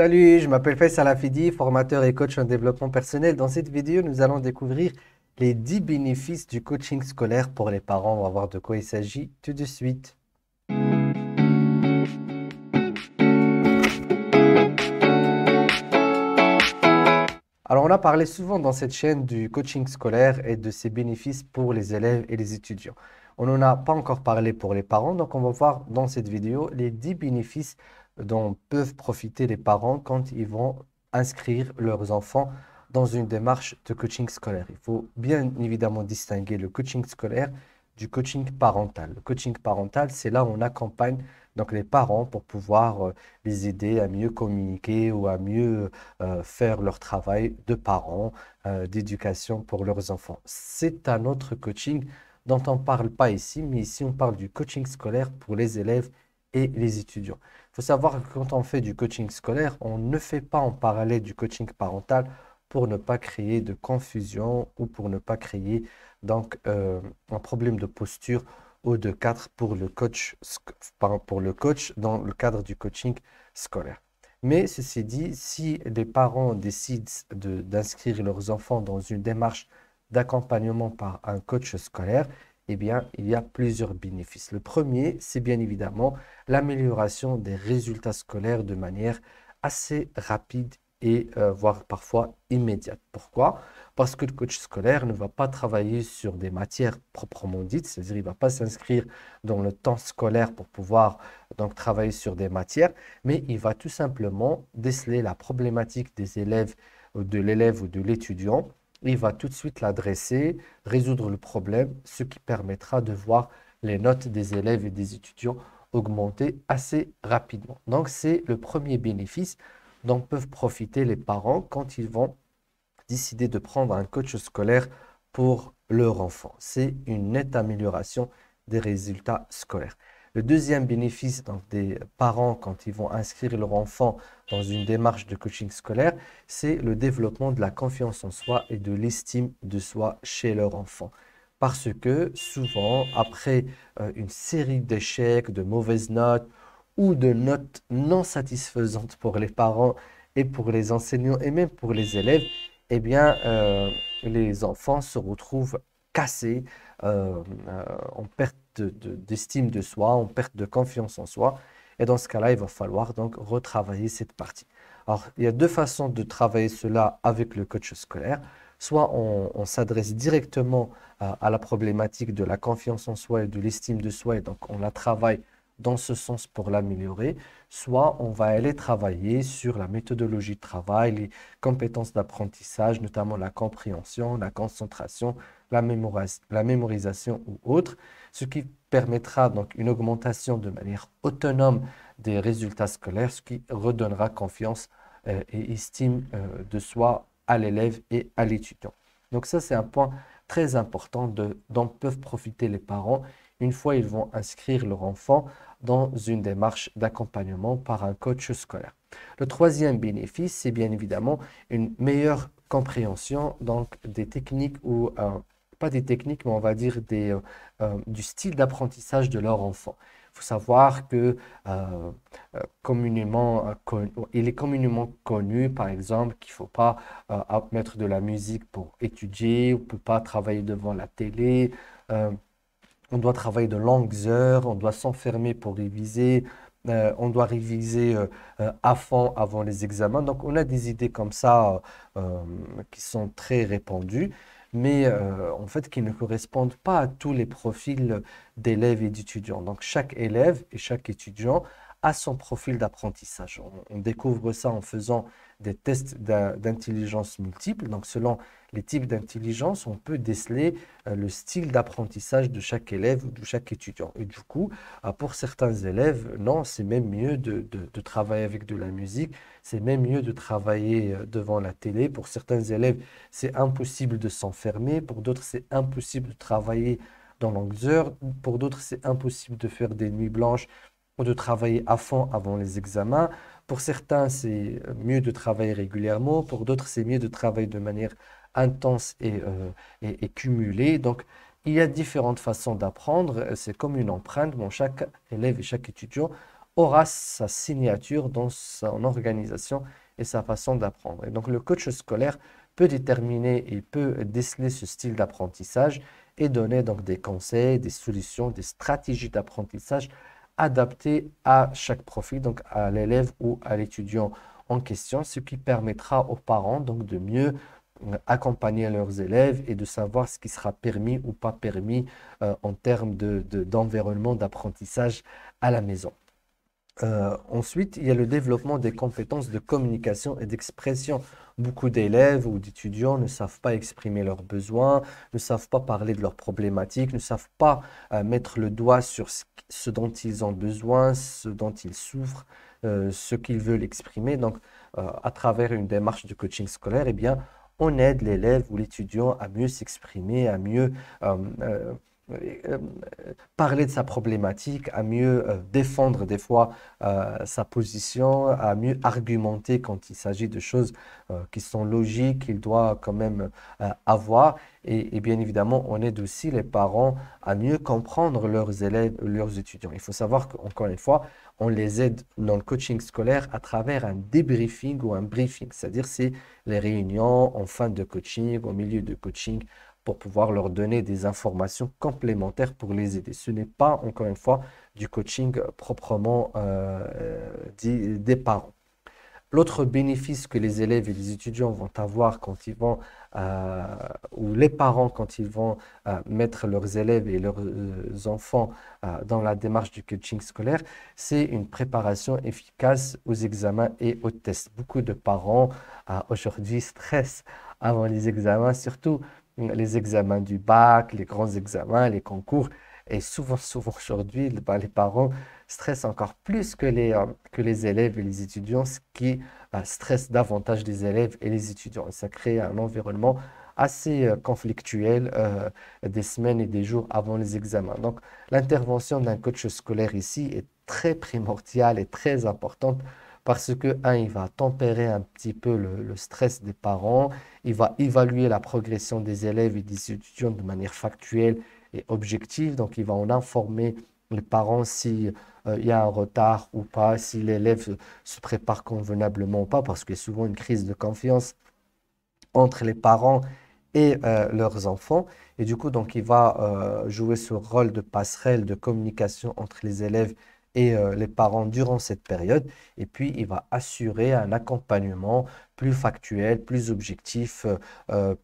Salut, je m'appelle Faisal Hafidi, formateur et coach en développement personnel. Dans cette vidéo, nous allons découvrir les 10 bénéfices du coaching scolaire pour les parents. On va voir de quoi il s'agit tout de suite. Alors, on a parlé souvent dans cette chaîne du coaching scolaire et de ses bénéfices pour les élèves et les étudiants. On n'en a pas encore parlé pour les parents, donc on va voir dans cette vidéo les 10 bénéfices dont peuvent profiter les parents quand ils vont inscrire leurs enfants dans une démarche de coaching scolaire. Il faut bien évidemment distinguer le coaching scolaire du coaching parental. Le coaching parental, c'est là où on accompagne donc les parents pour pouvoir les aider à mieux communiquer ou à mieux faire leur travail de parents, d'éducation pour leurs enfants. C'est un autre coaching dont on ne parle pas ici, mais ici on parle du coaching scolaire pour les élèves et les étudiants. Il faut savoir que quand on fait du coaching scolaire, on ne fait pas en parallèle du coaching parental pour ne pas créer de confusion ou pour ne pas créer donc un problème de posture ou de cadre pour le coach, pour le coach dans le cadre du coaching scolaire. Mais ceci dit, si les parents décident d'inscrire leurs enfants dans une démarche d'accompagnement par un coach scolaire, eh bien, il y a plusieurs bénéfices. Le premier, c'est bien évidemment l'amélioration des résultats scolaires de manière assez rapide et voire parfois immédiate. Pourquoi? Parce que le coach scolaire ne va pas travailler sur des matières proprement dites, c'est-à-dire il ne va pas s'inscrire dans le temps scolaire pour pouvoir donc travailler sur des matières, mais il va tout simplement déceler la problématique des élèves, ou de l'élève ou de l'étudiant. Il va tout de suite l'adresser, résoudre le problème, ce qui permettra de voir les notes des élèves et des étudiants augmenter assez rapidement. Donc, c'est le premier bénéfice dont peuvent profiter les parents quand ils vont décider de prendre un coach scolaire pour leur enfant. C'est une nette amélioration des résultats scolaires. Le deuxième bénéfice donc, des parents quand ils vont inscrire leur enfant dans une démarche de coaching scolaire, c'est le développement de la confiance en soi et de l'estime de soi chez leur enfant. Parce que souvent, après une série d'échecs, de mauvaises notes ou de notes non satisfaisantes pour les parents et pour les enseignants et même pour les élèves, eh bien, les enfants se retrouvent cassés, en perte d'estime de soi, en perte de confiance en soi. Et dans ce cas-là, il va falloir donc retravailler cette partie. Alors, il y a deux façons de travailler cela avec le coach scolaire. Soit on s'adresse directement à la problématique de la confiance en soi et de l'estime de soi, et donc on la travaille dans ce sens pour l'améliorer, soit on va aller travailler sur la méthodologie de travail, les compétences d'apprentissage, notamment la compréhension, la concentration, la mémorisation ou autre, ce qui permettra donc une augmentation de manière autonome des résultats scolaires, ce qui redonnera confiance et estime de soi à l'élève et à l'étudiant. Donc ça, c'est un point très important dont peuvent profiter les parents une fois ils vont inscrire leur enfant dans une démarche d'accompagnement par un coach scolaire. Le troisième bénéfice, c'est bien évidemment une meilleure compréhension donc des techniques ou pas des techniques, mais on va dire du style d'apprentissage de leur enfant. Il faut savoir que il est communément connu, par exemple, qu'il ne faut pas mettre de la musique pour étudier, on ne peut pas travailler devant la télé. euh, on doit travailler de longues heures, on doit s'enfermer pour réviser, on doit réviser à fond avant les examens. Donc, on a des idées comme ça qui sont très répandues, mais en fait qui ne correspondent pas à tous les profils d'élèves et d'étudiants. Donc, chaque élève et chaque étudiant a son profil d'apprentissage. On découvre ça en faisant des tests d'intelligence multiples. Donc, selon les types d'intelligence, on peut déceler le style d'apprentissage de chaque élève ou de chaque étudiant. Et du coup, pour certains élèves, non, c'est même mieux de travailler avec de la musique, c'est même mieux de travailler devant la télé. Pour certains élèves, c'est impossible de s'enfermer. Pour d'autres, c'est impossible de travailler dans longues heures. Pour d'autres, c'est impossible de faire des nuits blanches ou de travailler à fond avant les examens. Pour certains, c'est mieux de travailler régulièrement. Pour d'autres, c'est mieux de travailler de manière intense et cumulée. Donc, il y a différentes façons d'apprendre. C'est comme une empreinte. Bon, chaque élève et chaque étudiant aura sa signature dans son organisation et sa façon d'apprendre. Et donc, le coach scolaire peut déterminer et peut déceler ce style d'apprentissage et donner donc des conseils, des solutions, des stratégies d'apprentissage adaptées à chaque profil, donc à l'élève ou à l'étudiant en question, ce qui permettra aux parents donc de mieux accompagner leurs élèves et de savoir ce qui sera permis ou pas permis en termes d'environnement d'apprentissage à la maison. Ensuite, il y a le développement des compétences de communication et d'expression. Beaucoup d'élèves ou d'étudiants ne savent pas exprimer leurs besoins, ne savent pas parler de leurs problématiques, ne savent pas mettre le doigt sur ce dont ils ont besoin, ce dont ils souffrent, ce qu'ils veulent exprimer. Donc, à travers une démarche de coaching scolaire, eh bien, on aide l'élève ou l'étudiant à mieux s'exprimer, à mieux euh, parler de sa problématique, à mieux défendre des fois sa position, à mieux argumenter quand il s'agit de choses qui sont logiques, qu'il doit quand même avoir. Et bien évidemment, on aide aussi les parents à mieux comprendre leurs élèves, leurs étudiants. Il faut savoir qu'encore une fois, on les aide dans le coaching scolaire à travers un débriefing ou un briefing, c'est-à-dire c'est les réunions en fin de coaching, au milieu de coaching, pour pouvoir leur donner des informations complémentaires pour les aider. Ce n'est pas, encore une fois, du coaching proprement dit des parents. L'autre bénéfice que les élèves et les étudiants vont avoir quand ils vont, euh, ou les parents quand ils vont mettre leurs élèves et leurs enfants dans la démarche du coaching scolaire, c'est une préparation efficace aux examens et aux tests. Beaucoup de parents aujourd'hui stressent avant les examens, surtout les examens du bac, les grands examens, les concours. Et souvent aujourd'hui, bah, les parents stressent encore plus que les élèves et les étudiants, ce qui stresse davantage les élèves et les étudiants. Et ça crée un environnement assez conflictuel des semaines et des jours avant les examens. Donc, l'intervention d'un coach scolaire ici est très primordiale et très importante parce que, un, il va tempérer un petit peu le stress des parents, il va évaluer la progression des élèves et des étudiants de manière factuelle et objective, donc il va en informer les parents si il y a un retard ou pas, si l'élève se prépare convenablement ou pas, parce qu'il y a souvent une crise de confiance entre les parents et leurs enfants. Et du coup, donc, il va jouer ce rôle de passerelle, de communication entre les élèves et les parents durant cette période. Et puis, il va assurer un accompagnement plus factuel, plus objectif,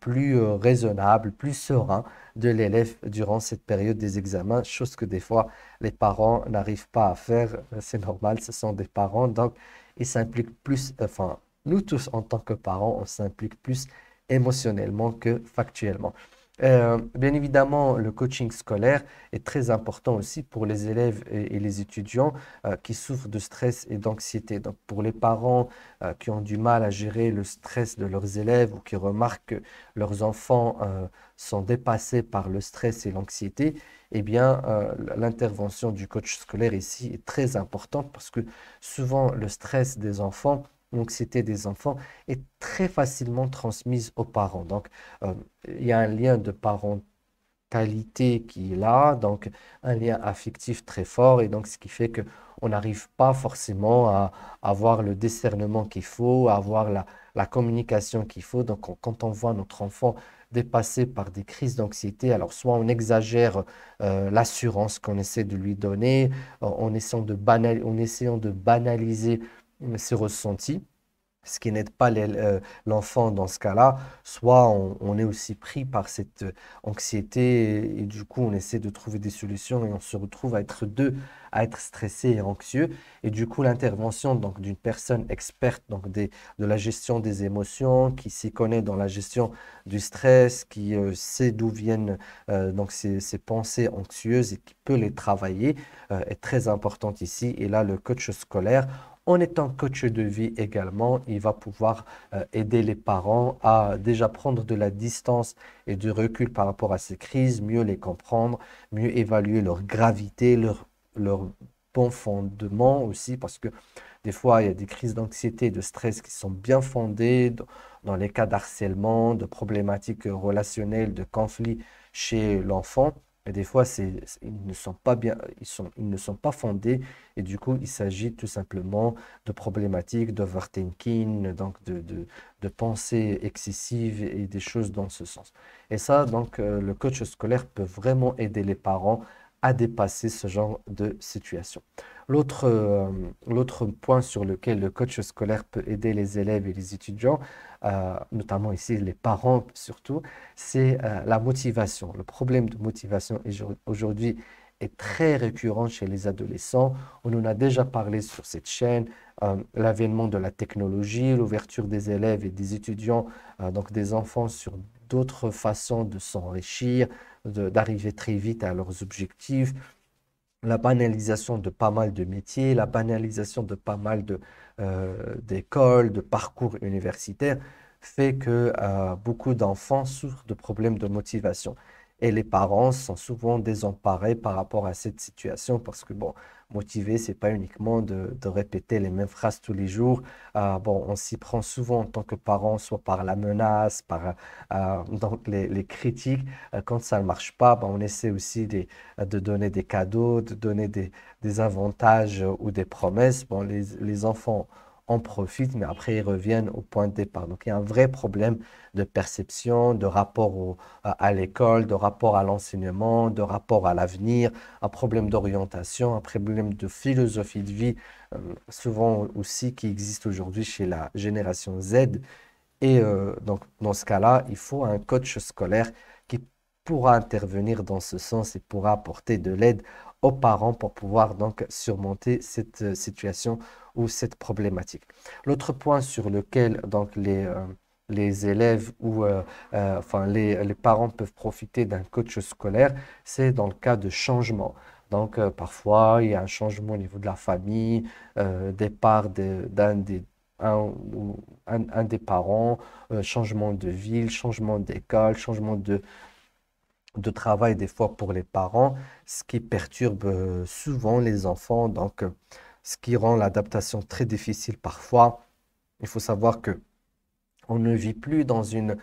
plus raisonnable, plus serein de l'élève durant cette période des examens, chose que des fois, les parents n'arrivent pas à faire. C'est normal, ce sont des parents, donc ils s'impliquent plus, enfin, nous tous en tant que parents, on s'implique plus émotionnellement que factuellement. Bien évidemment, le coaching scolaire est très important aussi pour les élèves et les étudiants qui souffrent de stress et d'anxiété. Donc, pour les parents qui ont du mal à gérer le stress de leurs élèves ou qui remarquent que leurs enfants sont dépassés par le stress et l'anxiété, eh bien, l'intervention du coach scolaire ici est très importante parce que souvent, le stress des enfants, l'anxiété des enfants est très facilement transmise aux parents. Donc, euh, il y a un lien de parentalité qui est là, donc un lien affectif très fort, et donc ce qui fait que on n'arrive pas forcément à avoir le discernement qu'il faut, à avoir la communication qu'il faut. Donc, quand on voit notre enfant dépassé par des crises d'anxiété, alors soit on exagère l'assurance qu'on essaie de lui donner, en essayant de banaliser ses ressentis, ce qui n'aide pas l'enfant dans ce cas-là, soit on est aussi pris par cette anxiété et du coup on essaie de trouver des solutions et on se retrouve à être deux, à être stressé et anxieux. Et du coup l'intervention donc d'une personne experte de la gestion des émotions, qui s'y connaît dans la gestion du stress, qui sait d'où viennent donc ces pensées anxieuses et qui peut les travailler, est très importante ici. Et là le coach scolaire, en étant coach de vie également, il va pouvoir aider les parents à déjà prendre de la distance et du recul par rapport à ces crises, mieux les comprendre, mieux évaluer leur gravité, leur bon fondement aussi, parce que des fois, il y a des crises d'anxiété et de stress qui sont bien fondées dans les cas d'harcèlement, de problématiques relationnelles, de conflits chez l'enfant. Et des fois, ils ne sont pas bien, ils ne sont pas fondés. Et du coup, il s'agit tout simplement de problématiques d'overthinking, donc de pensées excessives et des choses dans ce sens. Et ça, donc, le coach scolaire peut vraiment aider les parents à dépasser ce genre de situation. L'autre point sur lequel le coach scolaire peut aider les élèves et les étudiants, notamment ici les parents surtout, c'est la motivation. Le problème de motivation aujourd'hui est très récurrent chez les adolescents. On en a déjà parlé sur cette chaîne. L'avènement de la technologie, l'ouverture des élèves et des étudiants, donc des enfants sur d'autres façons de s'enrichir, d'arriver très vite à leurs objectifs, la banalisation de pas mal de métiers, la banalisation de pas mal d'écoles, de parcours universitaires, fait que beaucoup d'enfants souffrent de problèmes de motivation. Et les parents sont souvent désemparés par rapport à cette situation parce que, bon, motiver, c'est pas uniquement de répéter les mêmes phrases tous les jours. Bon, on s'y prend souvent en tant que parent, soit par la menace, par donc les critiques. Quand ça ne marche pas, ben, on essaie aussi de donner des cadeaux, de donner des avantages ou des promesses. Bon, les enfants en profitent, mais après ils reviennent au point de départ. Donc il y a un vrai problème de perception, de rapport à l'école, de rapport à l'enseignement, de rapport à l'avenir, un problème d'orientation, un problème de philosophie de vie, souvent aussi qui existe aujourd'hui chez la génération Z. Et donc, dans ce cas-là, il faut un coach scolaire qui pourra intervenir dans ce sens et pourra apporter de l'aide aux parents pour pouvoir donc surmonter cette situation ou cette problématique. L'autre point sur lequel donc les élèves ou enfin les parents peuvent profiter d'un coach scolaire, c'est dans le cas de changement. Donc, parfois, il y a un changement au niveau de la famille, départ d'un des un, ou un des parents, changement de ville, changement d'école, changement de travail des fois pour les parents, ce qui perturbe souvent les enfants, donc ce qui rend l'adaptation très difficile parfois. Il faut savoir que on ne vit plus dans une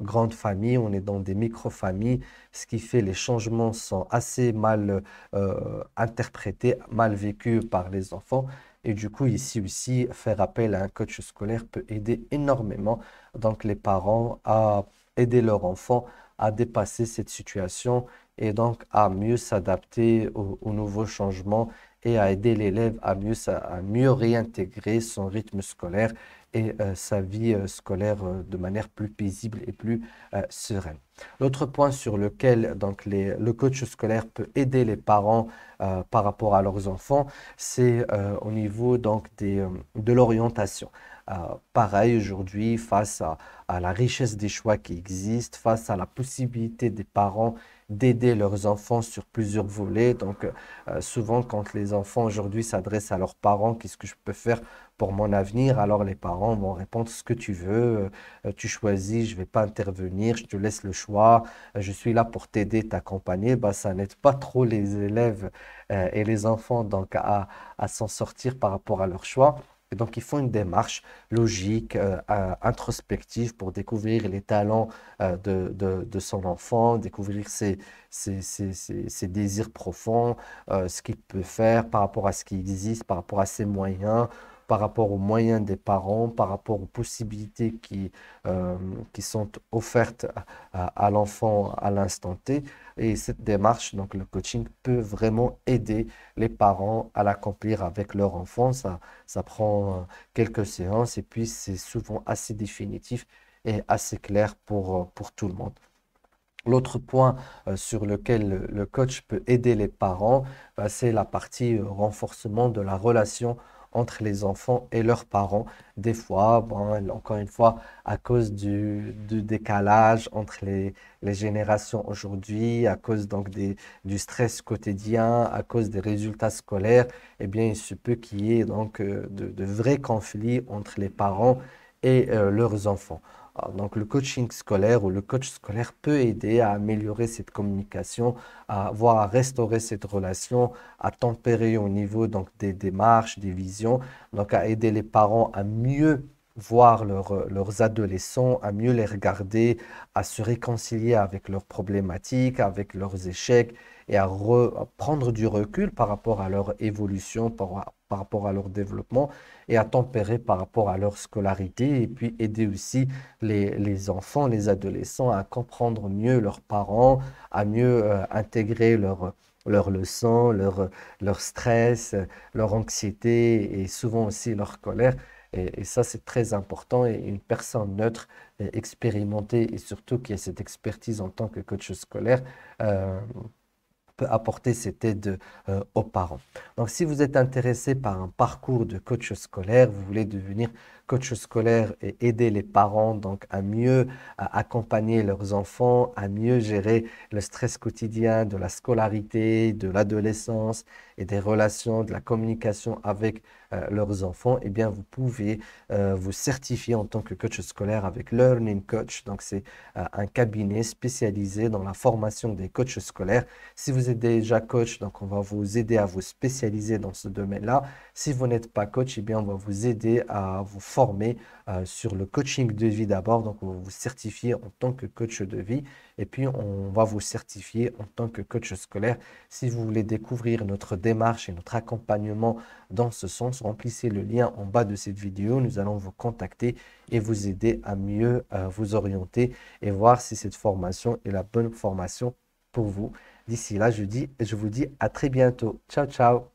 grande famille, on est dans des micro-familles, ce qui fait les changements sont assez mal interprétés, mal vécus par les enfants. Et du coup, ici aussi, faire appel à un coach scolaire peut aider énormément donc les parents à aider leur enfant à dépasser cette situation et donc à mieux s'adapter aux nouveaux changements et à aider l'élève à mieux réintégrer son rythme scolaire et sa vie scolaire de manière plus paisible et plus sereine. L'autre point sur lequel donc, le coach scolaire peut aider les parents par rapport à leurs enfants, c'est au niveau donc, de l'orientation. Pareil aujourd'hui, face à la richesse des choix qui existent, face à la possibilité des parents d'aider leurs enfants sur plusieurs volets. Donc, souvent, quand les enfants aujourd'hui s'adressent à leurs parents, qu'est-ce que je peux faire pour mon avenir? Alors, les parents vont répondre ce que tu veux, tu choisis, je ne vais pas intervenir, je te laisse le choix, je suis là pour t'aider, t'accompagner. Bah, ça n'aide pas trop les élèves et les enfants donc, à s'en sortir par rapport à leur choix. Et donc, ils font une démarche logique, introspective pour découvrir les talents de son enfant, découvrir ses désirs profonds, ce qu'il peut faire par rapport à ce qui existe, par rapport à ses moyens, par rapport aux moyens des parents, par rapport aux possibilités qui sont offertes à l'enfant à l'instant T. Et cette démarche, donc le coaching, peut vraiment aider les parents à l'accomplir avec leur enfant. Ça prend quelques séances et puis c'est souvent assez définitif et assez clair pour tout le monde. L'autre point sur lequel le coach peut aider les parents, c'est la partie renforcement de la relation entre les enfants et leurs parents. Des fois, bon, encore une fois, à cause du décalage entre les générations aujourd'hui, à cause donc du stress quotidien, à cause des résultats scolaires, eh bien, il se peut qu'il y ait donc de vrais conflits entre les parents et leurs enfants. Donc, le coaching scolaire ou le coach scolaire peut aider à améliorer cette communication, voire à restaurer cette relation, à tempérer au niveau donc, des démarches, des visions, donc à aider les parents à mieux voir leurs adolescents, à mieux les regarder, à se réconcilier avec leurs problématiques, avec leurs échecs et à prendre du recul par rapport à leur évolution, par rapport à leur développement et à tempérer par rapport à leur scolarité et puis aider aussi les enfants, les adolescents à comprendre mieux leurs parents, à mieux intégrer leurs leçons, leur stress, leur anxiété et souvent aussi leur colère. Et ça, c'est très important. Et une personne neutre, expérimentée et surtout qui a cette expertise en tant que coach scolaire, euh, peut apporter cette aide aux parents. Donc, si vous êtes intéressé par un parcours de coach scolaire, vous voulez devenir coach scolaire et aider les parents donc à mieux accompagner leurs enfants, à mieux gérer le stress quotidien de la scolarité, de l'adolescence et des relations, de la communication avec leurs enfants, eh bien, vous pouvez vous certifier en tant que coach scolaire avec Learning Coach. Donc, c'est un cabinet spécialisé dans la formation des coachs scolaires. Si vous êtes déjà coach, donc on va vous aider à vous spécialiser dans ce domaine-là. Si vous n'êtes pas coach, eh bien, on va vous aider à vous former sur le coaching de vie d'abord. Donc, on va vous certifier en tant que coach de vie et puis on va vous certifier en tant que coach scolaire. Si vous voulez découvrir notre démarche et notre accompagnement dans ce sens, remplissez le lien en bas de cette vidéo. Nous allons vous contacter et vous aider à mieux vous orienter et voir si cette formation est la bonne formation pour vous. D'ici là, je vous dis à très bientôt. Ciao, ciao.